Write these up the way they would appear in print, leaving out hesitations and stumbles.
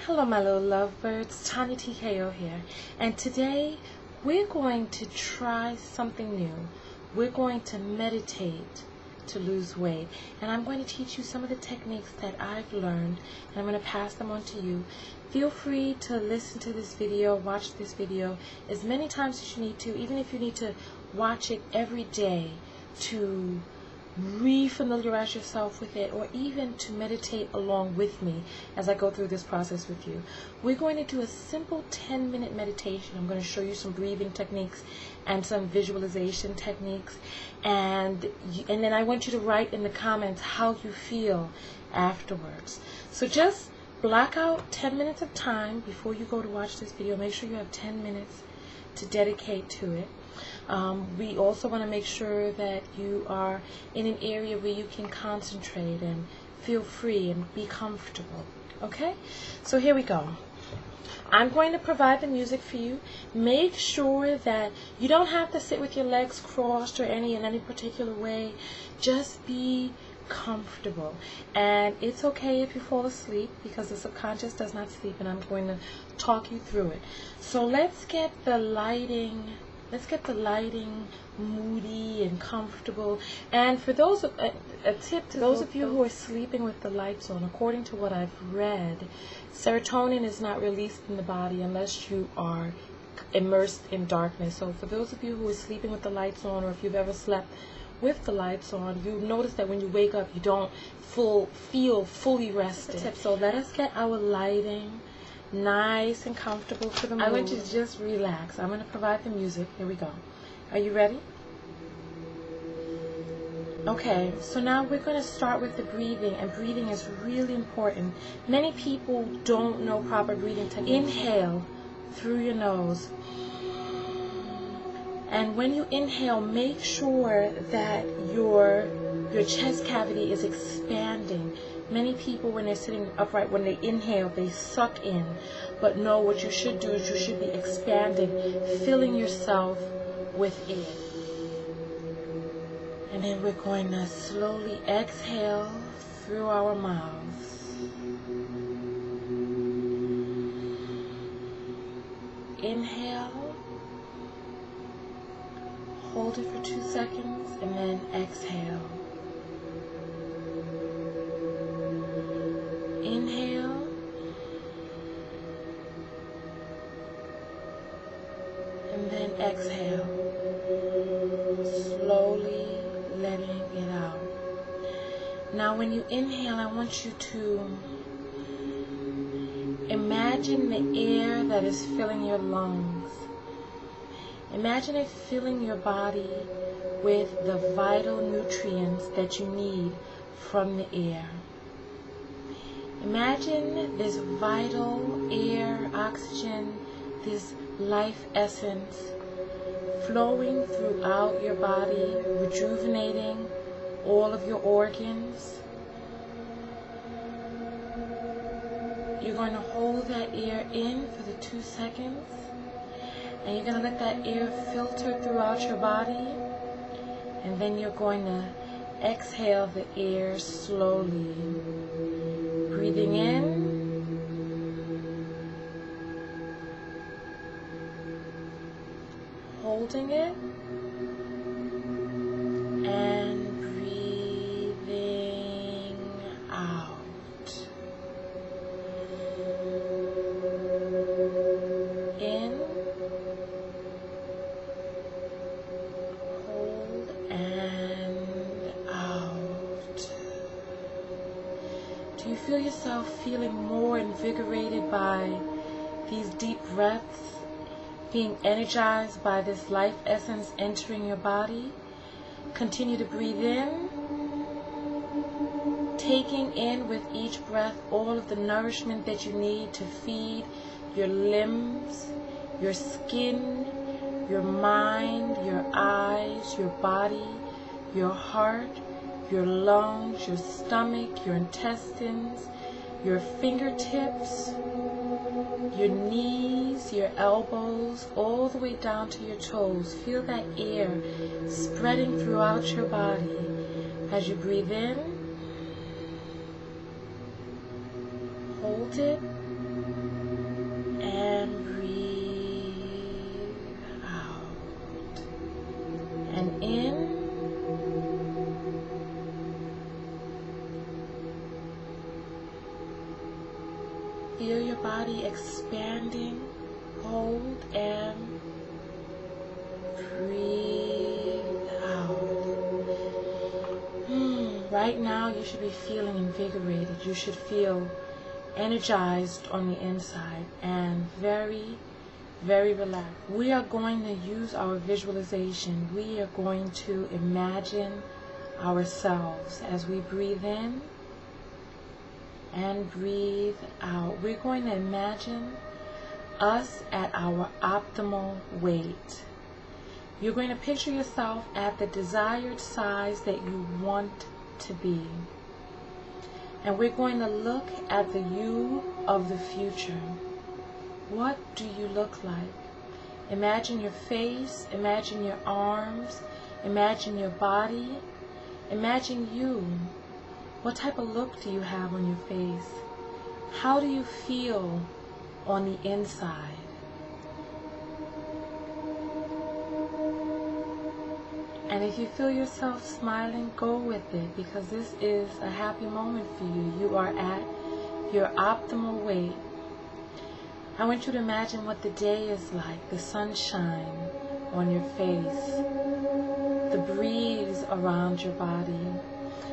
Hello my little lovebirds, TonyaTko here, and today we're going to try something new. We're going to meditate to lose weight, and I'm going to teach you some of the techniques that I've learned, and I'm going to pass them on to you. Feel free to listen to this video, watch this video as many times as you need to, even if you need to watch it every day to re-familiarize yourself with it, or even to meditate along with me as I go through this process with you. We're going to do a simple 10-minute meditation. I'm going to show you some breathing techniques and some visualization techniques, and then I want you to write in the comments how you feel afterwards. So just block out 10 minutes of time before you go to watch this video. Make sure you have 10 minutes to dedicate to it. We also want to make sure that you are in an area where you can concentrate and feel free and be comfortable. Okay? So here we go. I'm going to provide the music for you. Make sure that you don't have to sit with your legs crossed or in any particular way. Just be comfortable. And it's okay if you fall asleep, because the subconscious does not sleep, and I'm going to talk you through it. So let's get the lighting moody and comfortable. And for those, a tip to those of you who are sleeping with the lights on, according to what I've read, serotonin is not released in the body unless you are immersed in darkness. So for those of you who are sleeping with the lights on, or if you've ever slept with the lights on, you notice that when you wake up you don't feel fully rested. So let us get our lighting nice and comfortable for the mood. I want you to just relax. I'm going to provide the music. Here we go. Are you ready? Okay, so now we're going to start with the breathing, and breathing is really important. Many people don't know proper breathing techniques. Inhale through your nose. And when you inhale, make sure that your chest cavity is expanding. Many people, when they're sitting upright, when they inhale, they suck in. But no, what you should do is you should be expanding, filling yourself with air. And then we're going to slowly exhale through our mouths. Inhale. Hold it for 2 seconds, and then exhale. Inhale. And then exhale. Slowly letting it out. Now when you inhale, I want you to imagine the air that is filling your lungs. Imagine it filling your body with the vital nutrients that you need from the air. Imagine this vital air, oxygen, this life essence flowing throughout your body, rejuvenating all of your organs. You're going to hold that air in for the 2 seconds, and you're going to let that air filter throughout your body, and then you're going to exhale the air slowly. Breathing in, holding it, and breathing out. In, hold, and out. Do you feel yourself feeling more invigorated by these deep breaths, being energized by this life essence entering your body? Continue to breathe in, taking in with each breath all of the nourishment that you need to feed your limbs, your skin, your mind, your eyes, your body, your heart, your lungs, your stomach, your intestines, your fingertips, your knees, your elbows, all the way down to your toes. Feel that air spreading throughout your body as you breathe in, 1 feel your body expanding? Hold and breathe out. Right now you should be feeling invigorated. You should feel energized on the inside and very, very relaxed. We are going to use our visualization. We are going to imagine ourselves as we breathe in and breathe out. We're going to imagine us at our optimal weight. You're going to picture yourself at the desired size that you want to be. And we're going to look at the you of the future. What do you look like? Imagine your face, imagine your arms, imagine your body, imagine you. What type of look do you have on your face? How do you feel on the inside? And if you feel yourself smiling, go with it, because this is a happy moment for you. You are at your optimal weight. I want you to imagine what the day is like, the sunshine on your face, the breeze around your body.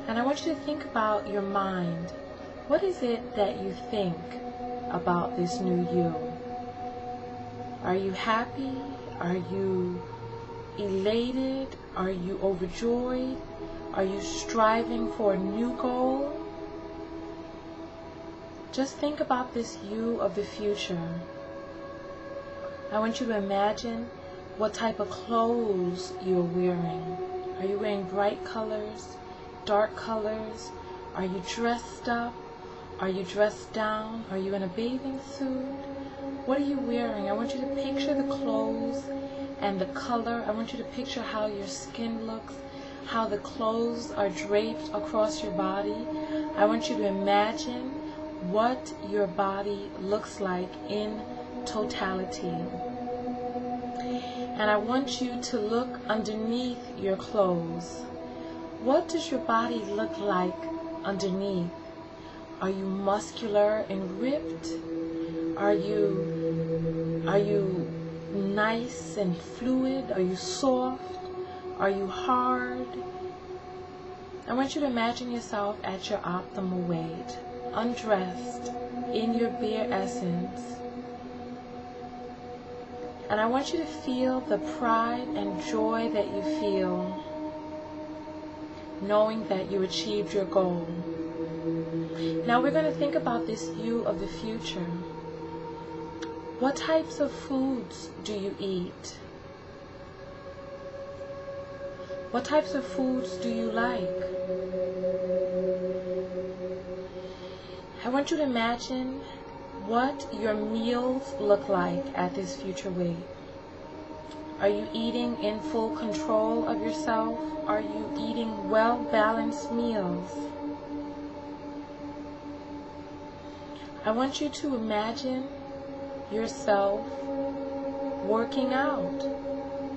And I want you to think about your mind. What is it that you think about this new you? Are you happy? Are you elated? Are you overjoyed? Are you striving for a new goal? Just think about this you of the future. I want you to imagine what type of clothes you're wearing. Are you wearing bright colors, dark colors? Are you dressed up? Are you dressed down? Are you in a bathing suit? What are you wearing? I want you to picture the clothes and the color. I want you to picture how your skin looks, how the clothes are draped across your body. I want you to imagine what your body looks like in totality. And I want you to look underneath your clothes. What does your body look like underneath? Are you muscular and ripped? Are you nice and fluid? Are you soft? Are you hard? I want you to imagine yourself at your optimal weight, undressed, in your bare essence. And I want you to feel the pride and joy that you feel knowing that you achieved your goal. Now we're going to think about this you of the future. What types of foods do you eat? What types of foods do you like? I want you to imagine what your meals look like at this future weight. Are you eating in full control of yourself? Are you eating well-balanced meals? I want you to imagine yourself working out.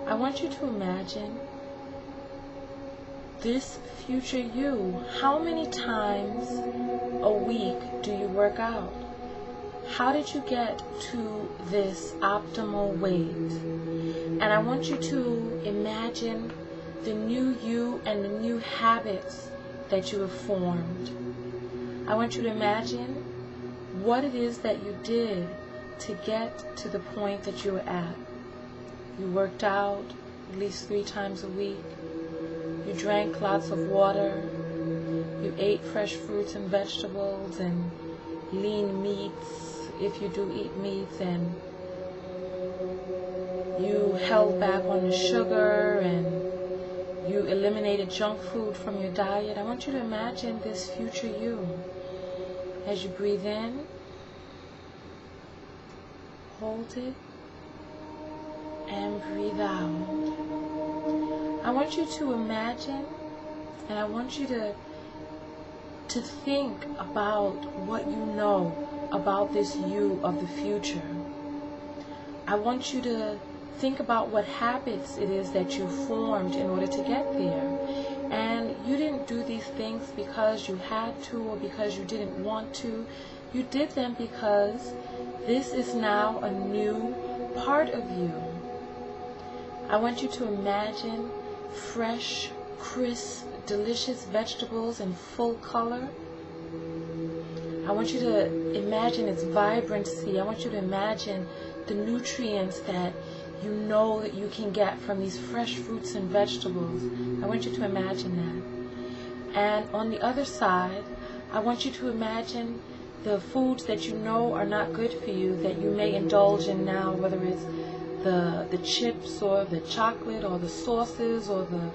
I want you to imagine this future you. How many times a week do you work out? How did you get to this optimal weight? And I want you to imagine the new you and the new habits that you have formed. I want you to imagine what it is that you did to get to the point that you were at. You worked out at least 3 times a week. You drank lots of water. You ate fresh fruits and vegetables and lean meats, if you do eat meats, and you held back on the sugar and you eliminated junk food from your diet. I want you to imagine this future you. As you breathe in, hold it, and breathe out. I want you to imagine, and I want you to think about what you know about this you of the future. I want you to think about what habits it is that you formed in order to get there. And you didn't do these things because you had to or because you didn't want to. You did them because this is now a new part of you. I want you to imagine fresh, crisp, delicious vegetables in full color. I want you to imagine its vibrancy. I want you to imagine the nutrients that you know that you can get from these fresh fruits and vegetables. I want you to imagine that. And on the other side, I want you to imagine the foods that you know are not good for you that you may indulge in now, whether it's the chips or the chocolate or the sauces or the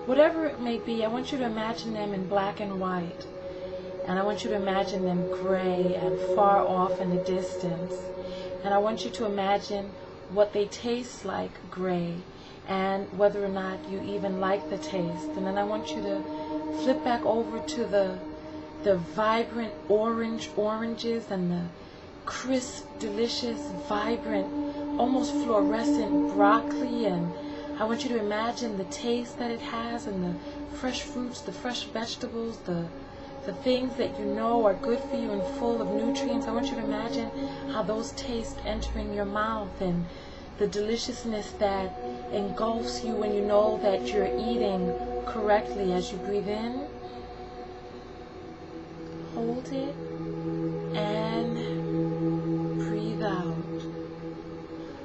whatever it may be. I want you to imagine them in black and white. And I want you to imagine them gray and far off in the distance. And I want you to imagine what they taste like gray and whether or not you even like the taste. And then I want you to flip back over to the vibrant oranges and the crisp, delicious, vibrant, almost fluorescent broccoli. And I want you to imagine the taste that it has and the fresh fruits, the fresh vegetables, the things that you know are good for you and full of nutrients. I want you to imagine how those taste entering your mouth and the deliciousness that engulfs you when you know that you're eating correctly. As you breathe in, hold it, and breathe out.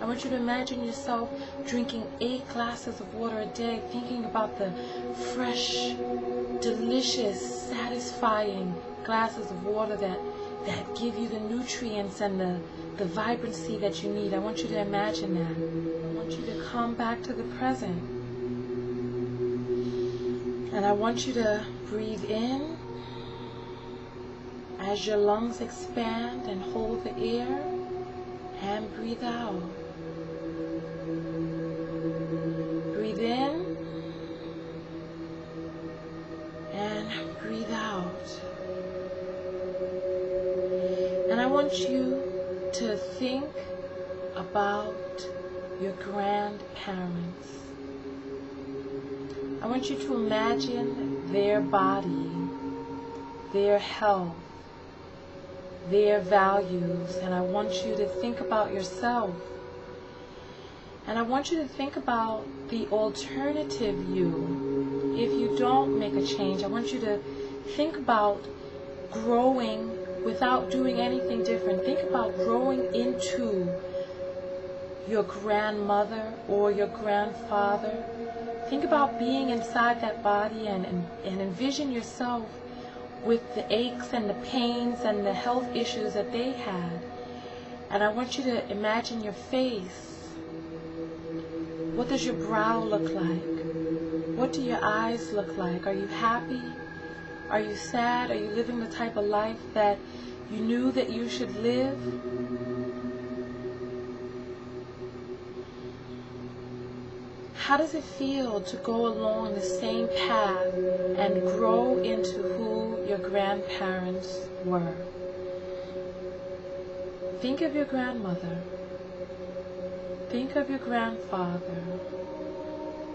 I want you to imagine yourself drinking 8 glasses of water a day, thinking about the fresh, delicious, satisfying glasses of water that give you the nutrients and the vibrancy that you need. I want you to imagine that. I want you to come back to the present. And I want you to breathe in as your lungs expand and hold the air, and breathe out. Breathe in and breathe out. And I want you to think about your grandparents. I want you to imagine their body, their health, their values, and I want you to think about yourself. And I want you to think about the alternative you. If you don't make a change, I want you to think about growing without doing anything different. Think about growing into your grandmother or your grandfather. Think about being inside that body and envision yourself with the aches and the pains and the health issues that they had. And I want you to imagine your face. What does your brow look like? What do your eyes look like? Are you happy? Are you sad? Are you living the type of life that you knew that you should live? How does it feel to go along the same path and grow into who your grandparents were? Think of your grandmother. Think of your grandfather.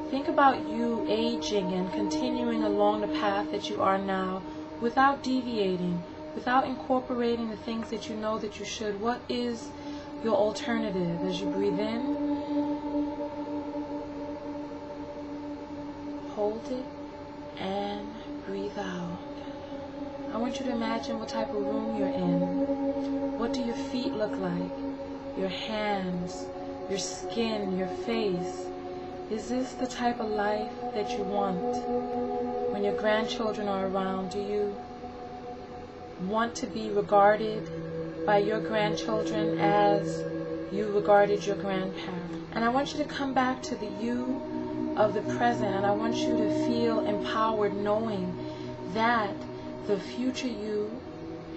Think about you aging and continuing along the path that you are now without deviating, without incorporating the things that you know that you should. What is your alternative as you breathe in? Hold it and breathe out. I want you to imagine what type of room you're in. What do your feet look like? Your hands, your skin, your face. Is this the type of life that you want? When your grandchildren are around, do you want to be regarded by your grandchildren as you regarded your grandparents? And I want you to come back to the you of the present, and I want you to feel empowered knowing that the future you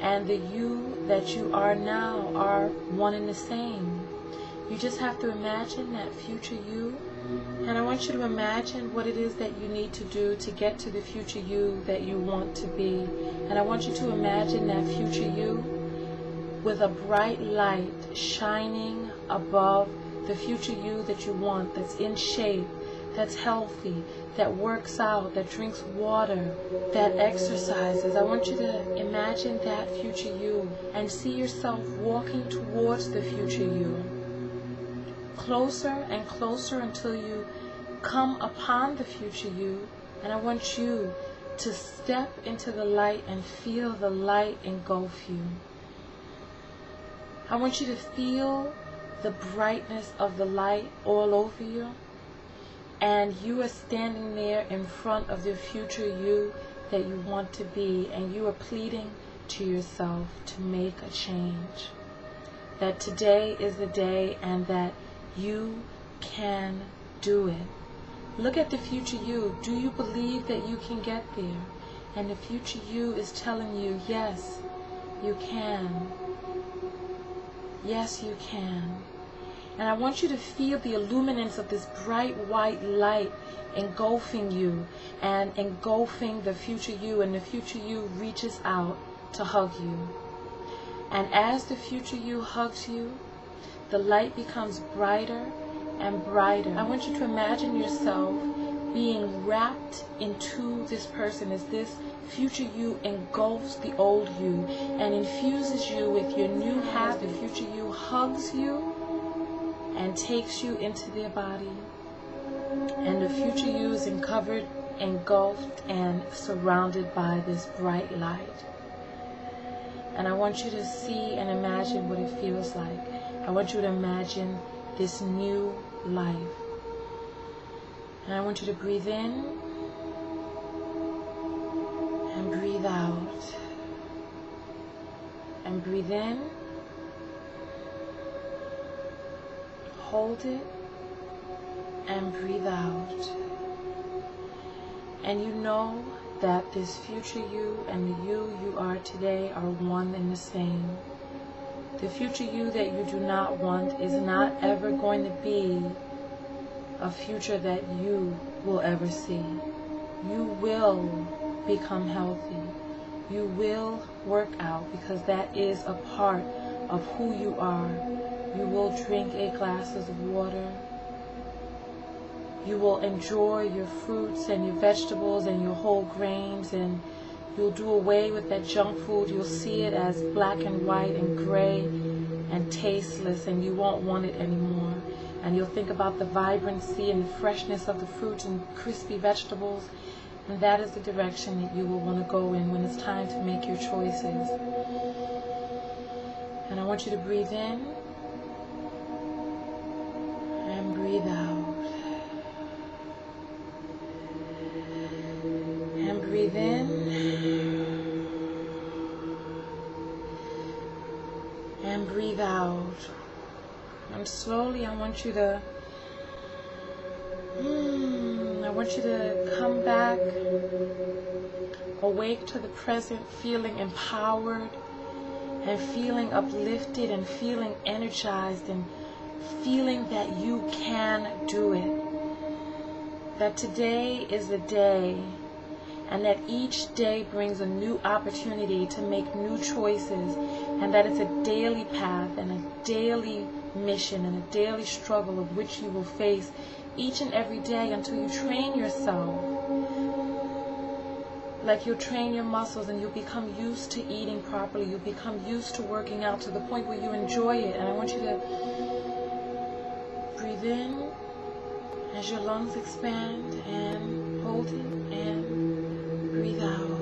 and the you that you are now are one and the same. You just have to imagine that future you, and I want you to imagine what it is that you need to do to get to the future you that you want to be. And I want you to imagine that future you with a bright light shining above the future you that you want, that's in shape, that's healthy, that works out, that drinks water, that exercises. I want you to imagine that future you and see yourself walking towards the future you. Closer and closer until you come upon the future you. And I want you to step into the light and feel the light engulf you. I want you to feel the brightness of the light all over you. And you are standing there in front of the future you that you want to be. And you are pleading to yourself to make a change. That today is the day and that you can do it. Look at the future you. Do you believe that you can get there? And the future you is telling you, yes, you can. Yes, you can. And I want you to feel the illuminance of this bright white light engulfing you and engulfing the future you, and the future you reaches out to hug you. And as the future you hugs you, the light becomes brighter and brighter. I want you to imagine yourself being wrapped into this person as this future you engulfs the old you and infuses you with your new hat. The future you hugs you and takes you into their body. And the future you is covered, engulfed, and surrounded by this bright light. And I want you to see and imagine what it feels like. I want you to imagine this new life. And I want you to breathe in and breathe out. And breathe in. Hold it and breathe out. And you know that this future you and the you are today are one and the same. The future you that you do not want is not ever going to be a future that you will ever see. You will become healthy. You will work out because that is a part of who you are. You will drink 8 glasses of water. You will enjoy your fruits and your vegetables and your whole grains, and you'll do away with that junk food. You'll see it as black and white and gray and tasteless, and you won't want it anymore. And you'll think about the vibrancy and freshness of the fruits and crispy vegetables, and that is the direction that you will want to go in when it's time to make your choices. And I want you to breathe in and breathe out. And breathe in and breathe out. And slowly I want you to come back, awake to the present, feeling empowered and feeling uplifted and feeling energized and feeling that you can do it. That today is the day, and that each day brings a new opportunity to make new choices, and that it's a daily path and a daily mission and a daily struggle of which you will face each and every day until you train yourself. Like you'll train your muscles and you'll become used to eating properly. You'll become used to working out to the point where you enjoy it. And I want you to breathe in as your lungs expand, and hold it and breathe out.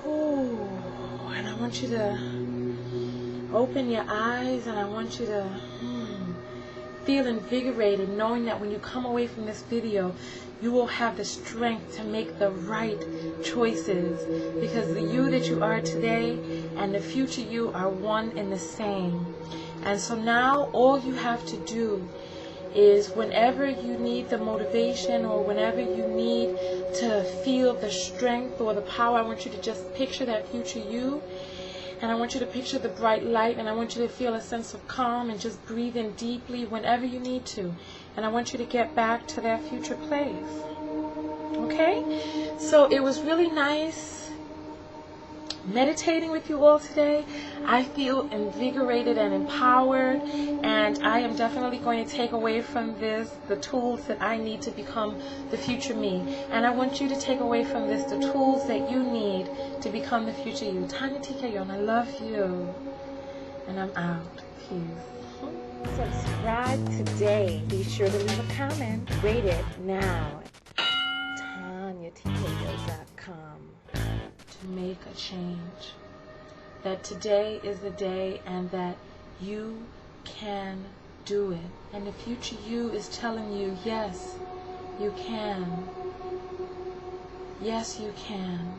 Ooh. And I want you to open your eyes, and I want you to feel invigorated, knowing that when you come away from this video, you will have the strength to make the right choices, because the you that you are today and the future you are one and the same. And so now all you have to do is, whenever you need the motivation or whenever you need to feel the strength or the power, I want you to just picture that future you. And I want you to picture the bright light, and I want you to feel a sense of calm and just breathe in deeply whenever you need to. And I want you to get back to that future place. Okay? So it was really nice meditating with you all today. I feel invigorated and empowered, and I am definitely going to take away from this the tools that I need to become the future me. And I want you to take away from this the tools that you need to become the future you. TonyaTko, and I love you. And I'm out. Peace. Subscribe today. Be sure to leave a comment. Rate it now. TonyaTko.com to make a change. That today is the day and that you can do it. And the future you is telling you, yes, you can. Yes, you can.